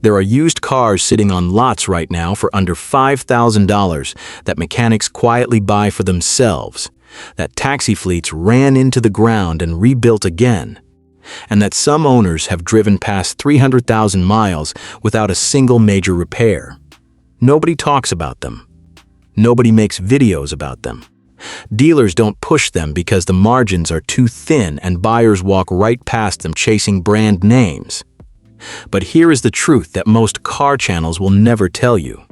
There are used cars sitting on lots right now for under $5,000 that mechanics quietly buy for themselves, that taxi fleets ran into the ground and rebuilt again, and that some owners have driven past 300,000 miles without a single major repair. Nobody talks about them. Nobody makes videos about them. Dealers don't push them because the margins are too thin and buyers walk right past them chasing brand names. But here is the truth that most car channels will never tell you.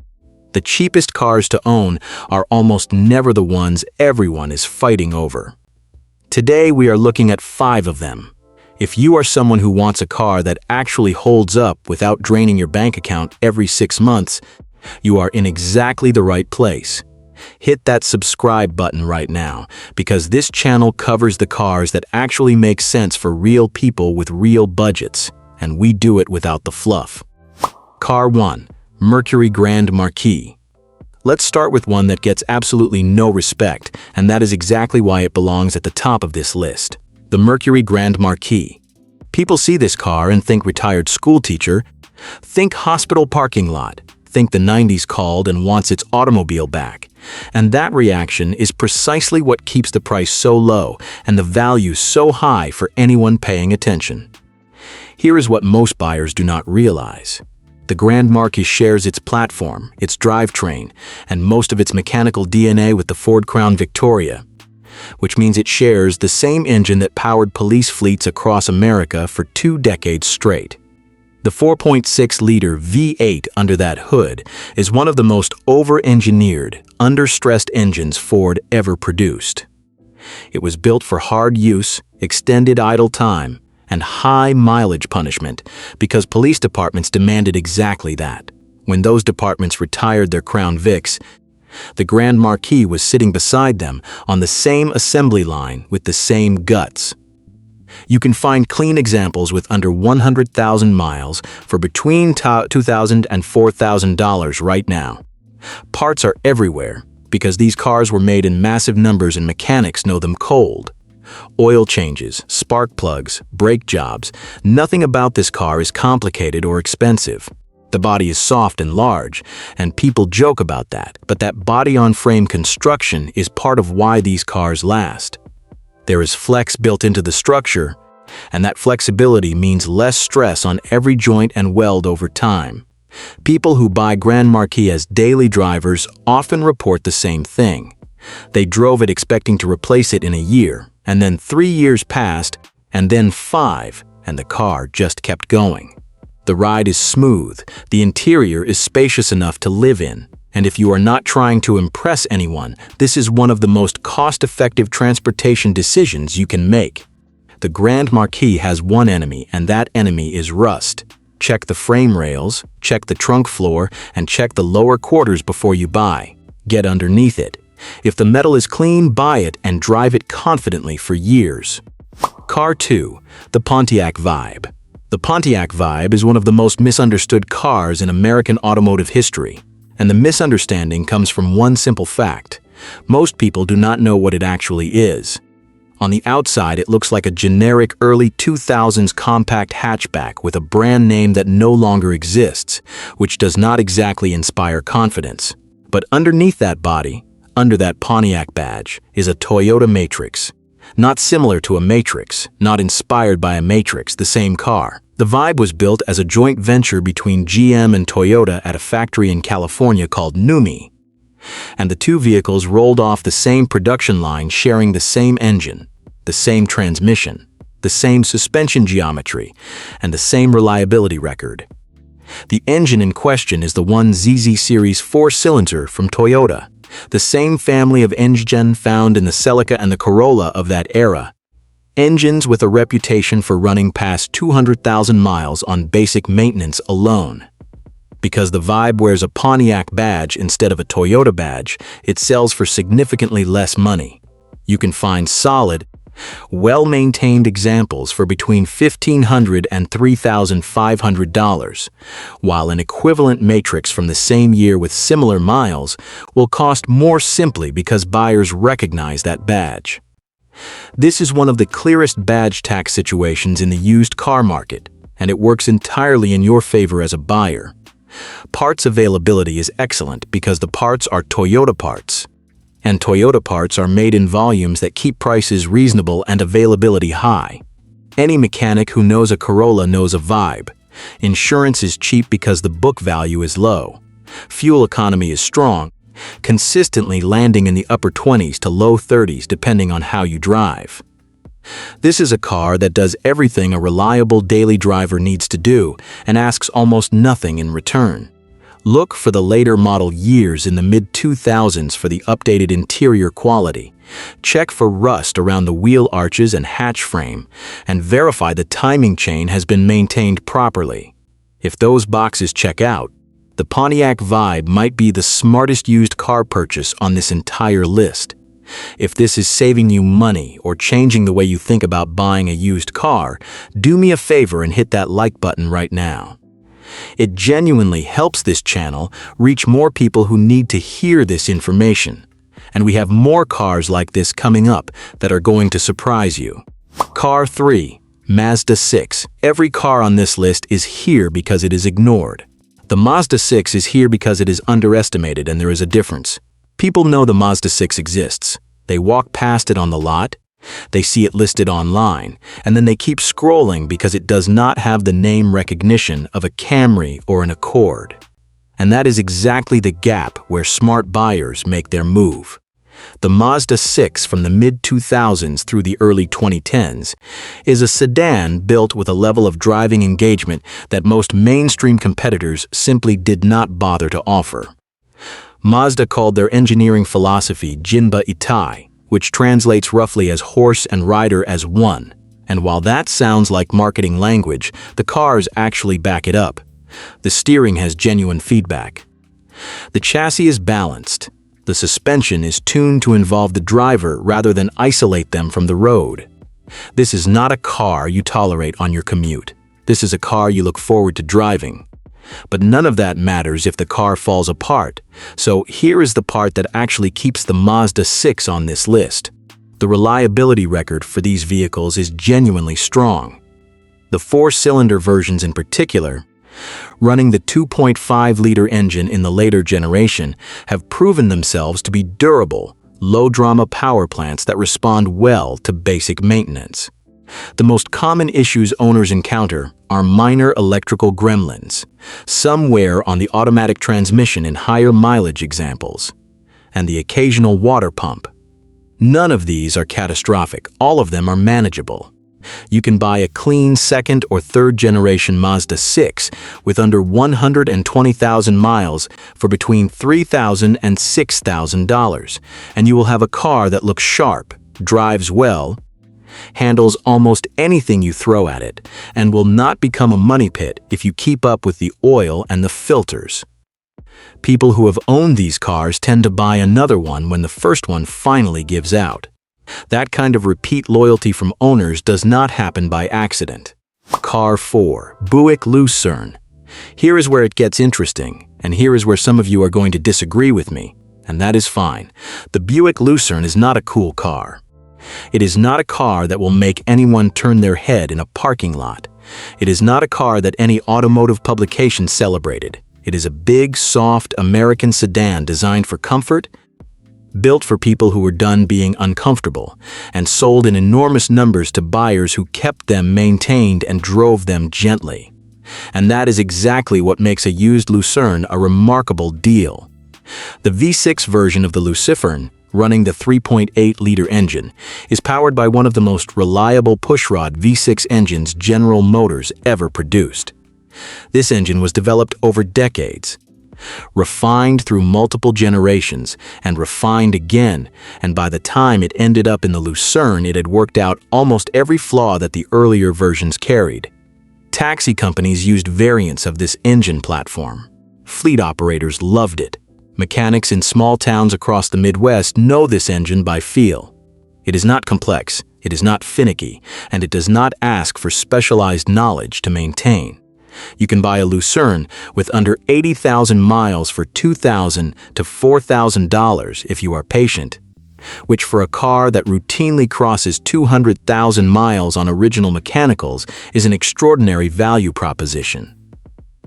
The cheapest cars to own are almost never the ones everyone is fighting over. Today we are looking at 5 of them. If you are someone who wants a car that actually holds up without draining your bank account every 6 months, you are in exactly the right place. Hit that subscribe button right now, because this channel covers the cars that actually make sense for real people with real budgets, and we do it without the fluff. Car 1. Mercury Grand Marquis. Let's start with one that gets absolutely no respect, and that is exactly why it belongs at the top of this list. The Mercury Grand Marquis. People see this car and think retired school teacher, think hospital parking lot, think the 90s called and wants its automobile back. And that reaction is precisely what keeps the price so low and the value so high for anyone paying attention. Here is what most buyers do not realize. The Grand Marquis shares its platform, its drivetrain, and most of its mechanical DNA with the Ford Crown Victoria, which means it shares the same engine that powered police fleets across America for 2 decades straight. The 4.6-liter V8 under that hood is one of the most over-engineered, under-stressed engines Ford ever produced. It was built for hard use, extended idle time, and high mileage punishment because police departments demanded exactly that. When those departments retired their Crown Vics, the Grand Marquis was sitting beside them on the same assembly line with the same guts. You can find clean examples with under 100,000 miles for between $2,000 and $4,000 right now. Parts are everywhere because these cars were made in massive numbers and mechanics know them cold. Oil changes, spark plugs, brake jobs, nothing about this car is complicated or expensive. The body is soft and large, and people joke about that, but that body-on-frame construction is part of why these cars last. There is flex built into the structure, and that flexibility means less stress on every joint and weld over time. People who buy Grand Marquis as daily drivers often report the same thing. They drove it expecting to replace it in a year, and then 3 years passed, and then 5, and the car just kept going. The ride is smooth, the interior is spacious enough to live in, and if you are not trying to impress anyone, this is one of the most cost-effective transportation decisions you can make. The Grand Marquis has one enemy, and that enemy is rust. Check the frame rails, check the trunk floor, and check the lower quarters before you buy. Get underneath it. If the metal is clean, buy it and drive it confidently for years. Car 2. The Pontiac Vibe. The Pontiac Vibe is one of the most misunderstood cars in American automotive history. And the misunderstanding comes from one simple fact. Most people do not know what it actually is. On the outside, it looks like a generic early 2000s compact hatchback with a brand name that no longer exists, which does not exactly inspire confidence. But underneath that body, under that Pontiac badge, is a Toyota Matrix. Not similar to a Matrix, not inspired by a Matrix, the same car. The Vibe was built as a joint venture between GM and Toyota at a factory in California called NUMMI. And the two vehicles rolled off the same production line, sharing the same engine, the same transmission, the same suspension geometry, and the same reliability record. The engine in question is the 1ZZ Series 4-cylinder from Toyota, the same family of engine found in the Celica and the Corolla of that era. Engines with a reputation for running past 200,000 miles on basic maintenance alone. Because the Vibe wears a Pontiac badge instead of a Toyota badge, it sells for significantly less money. You can find solid, well-maintained examples for between $1,500 and $3,500, while an equivalent Matrix from the same year with similar miles will cost more simply because buyers recognize that badge. This is one of the clearest badge tax situations in the used car market, and it works entirely in your favor as a buyer. Parts availability is excellent because the parts are Toyota parts. And Toyota parts are made in volumes that keep prices reasonable and availability high. Any mechanic who knows a Corolla knows a vibe. Insurance is cheap because the book value is low. Fuel economy is strong, consistently landing in the upper 20s to low 30s depending on how you drive. This is a car that does everything a reliable daily driver needs to do and asks almost nothing in return. Look for the later model years in the mid-2000s for the updated interior quality. Check for rust around the wheel arches and hatch frame, and verify the timing chain has been maintained properly. If those boxes check out, the Pontiac Vibe might be the smartest used car purchase on this entire list. If this is saving you money or changing the way you think about buying a used car, do me a favor and hit that like button right now. It genuinely helps this channel reach more people who need to hear this information. And we have more cars like this coming up that are going to surprise you. Car 3, Mazda 6. Every car on this list is here because it is ignored. The Mazda 6 is here because it is underestimated, and there is a difference. People know the Mazda 6 exists. They walk past it on the lot, they see it listed online, and then they keep scrolling because it does not have the name recognition of a Camry or an Accord. And that is exactly the gap where smart buyers make their move. The Mazda 6 from the mid-2000s through the early 2010s is a sedan built with a level of driving engagement that most mainstream competitors simply did not bother to offer. Mazda called their engineering philosophy Jinba Itai, which translates roughly as horse and rider as one. And while that sounds like marketing language, the cars actually back it up. The steering has genuine feedback. The chassis is balanced. The suspension is tuned to involve the driver rather than isolate them from the road. This is not a car you tolerate on your commute. This is a car you look forward to driving. But none of that matters if the car falls apart. So here is the part that actually keeps the Mazda 6 on this list. The reliability record for these vehicles is genuinely strong. The 4-cylinder versions in particular, running the 2.5-liter engine in the later generation, have proven themselves to be durable, low-drama power plants that respond well to basic maintenance. The most common issues owners encounter are minor electrical gremlins, some wear on the automatic transmission in higher mileage examples, and the occasional water pump. None of these are catastrophic, all of them are manageable. You can buy a clean second or third generation Mazda 6 with under 120,000 miles for between $3,000 and $6,000, and you will have a car that looks sharp, drives well, handles almost anything you throw at it, and will not become a money pit if you keep up with the oil and the filters. People who have owned these cars tend to buy another one when the first one finally gives out. That kind of repeat loyalty from owners does not happen by accident. Car 4, Buick Lucerne. Here is where it gets interesting, and here is where some of you are going to disagree with me, and that is fine. The Buick Lucerne is not a cool car. It is not a car that will make anyone turn their head in a parking lot. It is not a car that any automotive publication celebrated. It is a big, soft American sedan designed for comfort, built for people who were done being uncomfortable, and sold in enormous numbers to buyers who kept them maintained and drove them gently. And that is exactly what makes a used Lucerne a remarkable deal. The V6 version of the Lucerne, running the 3.8-liter engine, is powered by one of the most reliable pushrod V6 engines General Motors ever produced. This engine was developed over decades, refined through multiple generations, and refined again, and by the time it ended up in the Lucerne, it had worked out almost every flaw that the earlier versions carried. Taxi companies used variants of this engine platform. Fleet operators loved it. Mechanics in small towns across the Midwest know this engine by feel. It is not complex, it is not finicky, and it does not ask for specialized knowledge to maintain. You can buy a Lucerne with under 80,000 miles for $2,000 to $4,000 if you are patient. which for a car that routinely crosses 200,000 miles on original mechanicals is an extraordinary value proposition.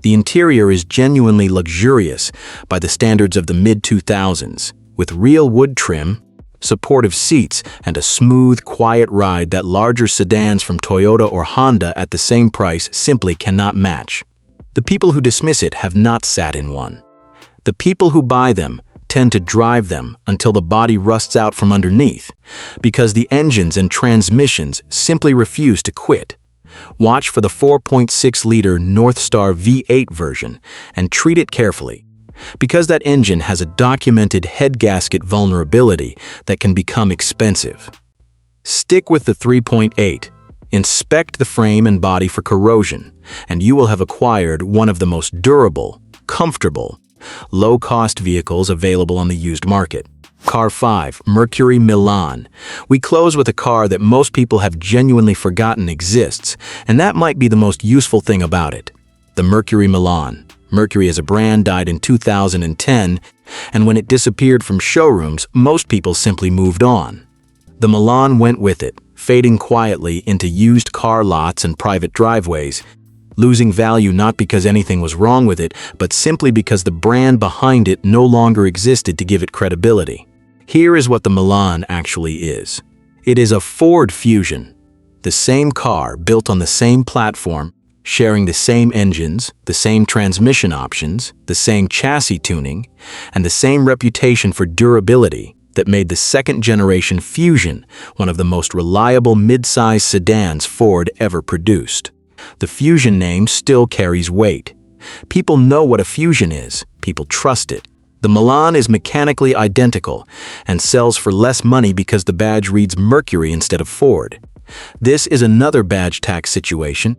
The interior is genuinely luxurious by the standards of the mid-2000s, with real wood trim, supportive seats, and a smooth, quiet ride that larger sedans from Toyota or Honda at the same price simply cannot match. The people who dismiss it have not sat in one. The people who buy them tend to drive them until the body rusts out from underneath, because the engines and transmissions simply refuse to quit. Watch for the 4.6-liter Northstar V8 version and treat it carefully, because that engine has a documented head gasket vulnerability that can become expensive. Stick with the 3.8. Inspect the frame and body for corrosion, and you will have acquired one of the most durable, comfortable, low-cost vehicles available on the used market. Car 5, Mercury Milan. We close with a car that most people have genuinely forgotten exists, and that might be the most useful thing about it. The Mercury Milan. Mercury as a brand died in 2010, and when it disappeared from showrooms, most people simply moved on. The Milan went with it, fading quietly into used car lots and private driveways, losing value not because anything was wrong with it, but simply because the brand behind it no longer existed to give it credibility. Here is what the Milan actually is. It is a Ford Fusion, the same car built on the same platform, sharing the same engines, the same transmission options, the same chassis tuning, and the same reputation for durability that made the second-generation Fusion one of the most reliable mid-size sedans Ford ever produced. The Fusion name still carries weight. People know what a Fusion is. People trust it. The Milan is mechanically identical and sells for less money because the badge reads Mercury instead of Ford. This is another badge tax situation,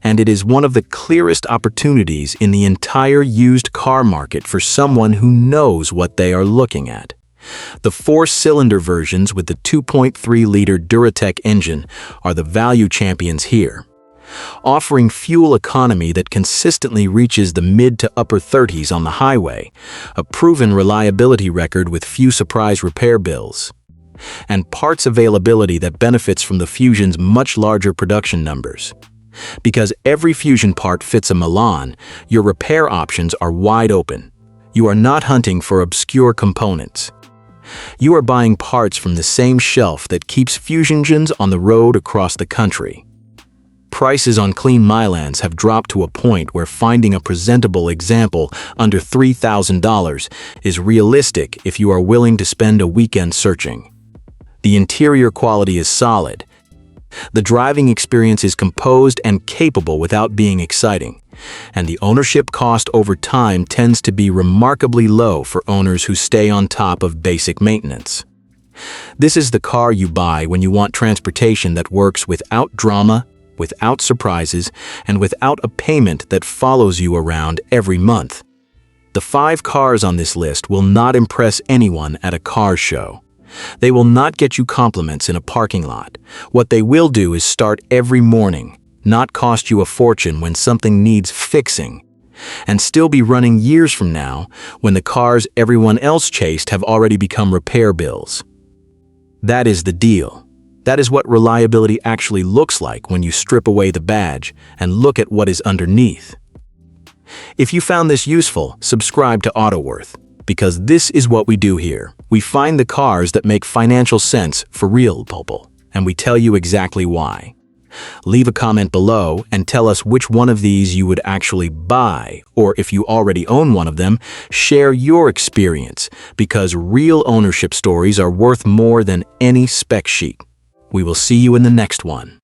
and it is one of the clearest opportunities in the entire used car market for someone who knows what they are looking at. The 4-cylinder versions with the 2.3-liter Duratec engine are the value champions here, offering fuel economy that consistently reaches the mid to upper 30s on the highway, a proven reliability record with few surprise repair bills, and parts availability that benefits from the Fusion's much larger production numbers. Because every Fusion part fits a Milan, your repair options are wide open. You are not hunting for obscure components. You are buying parts from the same shelf that keeps Fusions on the road across the country. Prices on clean Milans have dropped to a point where finding a presentable example under $3,000 is realistic if you are willing to spend a weekend searching. The interior quality is solid. The driving experience is composed and capable without being exciting, and the ownership cost over time tends to be remarkably low for owners who stay on top of basic maintenance. This is the car you buy when you want transportation that works without drama, without surprises, and without a payment that follows you around every month. The 5 cars on this list will not impress anyone at a car show. They will not get you compliments in a parking lot. What they will do is start every morning, not cost you a fortune when something needs fixing, and still be running years from now when the cars everyone else chased have already become repair bills. That is the deal. That is what reliability actually looks like when you strip away the badge and look at what is underneath. If you found this useful, subscribe to AutoWorth, because this is what we do here. We find the cars that make financial sense for real people, and we tell you exactly why. Leave a comment below and tell us which one of these you would actually buy, or if you already own one of them, share your experience, because real ownership stories are worth more than any spec sheet. We will see you in the next one.